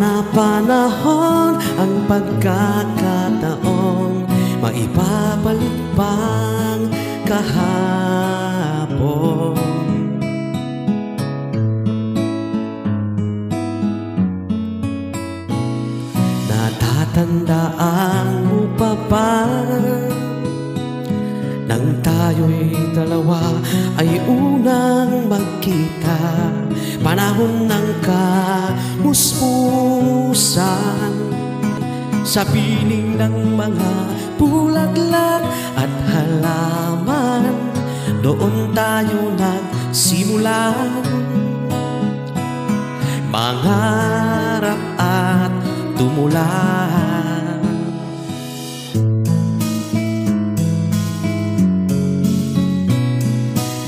Pana-panahon ang pagkakataong maibabalik pang kahapon. Natatandaan mo pa ba nang tayo'y dalawa ay unang magkita? Panahon ng kamusmusan sa piling ng mga bulaklak at halaman. Doon tayo nagsimulan mangarap at tumulan.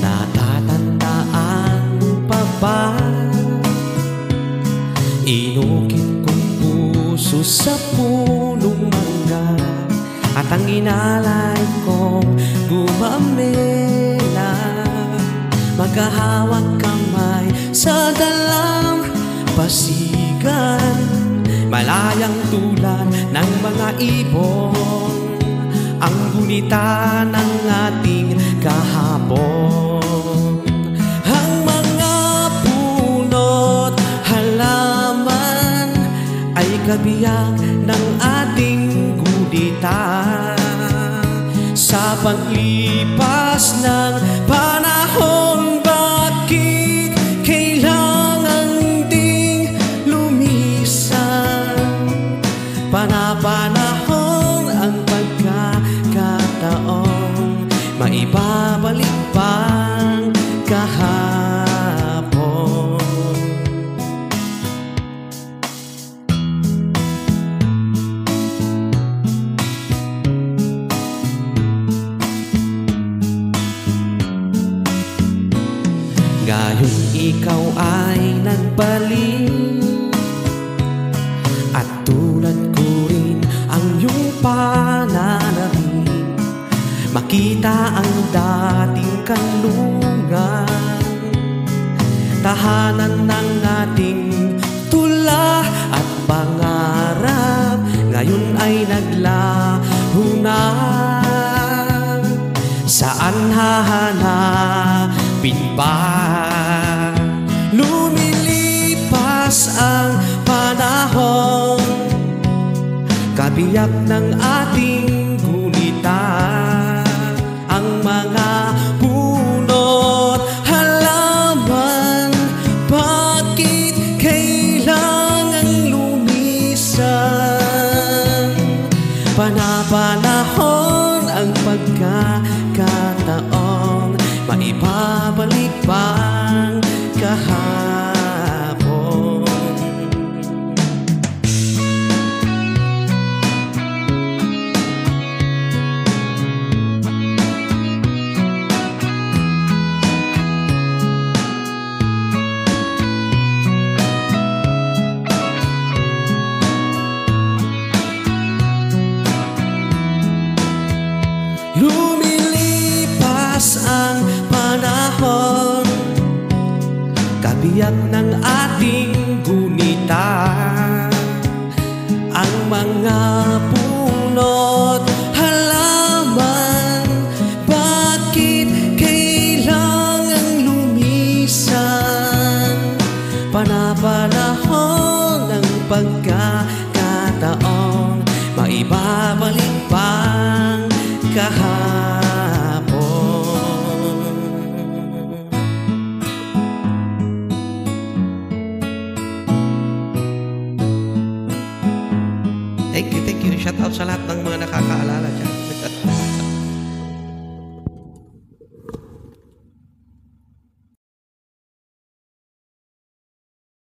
Natatandaan mo pa ba? Inukit kong puso sa punong mangga at ang inalay kong gumamela. Magkahawak kamay sa dalampasigan, malayang tulad ng mga ibon, ang gunita ng ating kahapon. Ang mga punot halaman ay kabiyak ng ating gunita. Sa paglipas ng panahon, bakit kailangan ding lumisan? Pana-panahon ang pagkakataong maibabalik pang kahapon. Ngayong ikaw ay nagbalik at tulad ko rin ang iyong pananabik, makita ang dating kanlungan, tahanan ng ating tula at pangarap. Ngayon ay naglaho na, saan hahanapin pa? Lumilipas ang panahon, kabiyak ng ating gunita. Ang mga punot halaman, bakit kailangang lumisan? Pana-panahon ang pagkakataong maibabalik pang kahapon. Lumilipas ang panahon, kabiyak ng ating gunita. Ang mga punot halaman, bakit kailangang lumisan? Pana-panahon ng pagkakataong maibabalik pang kahapon. Thank you. Shout out sa lahat ng mga nakakaalala dyan.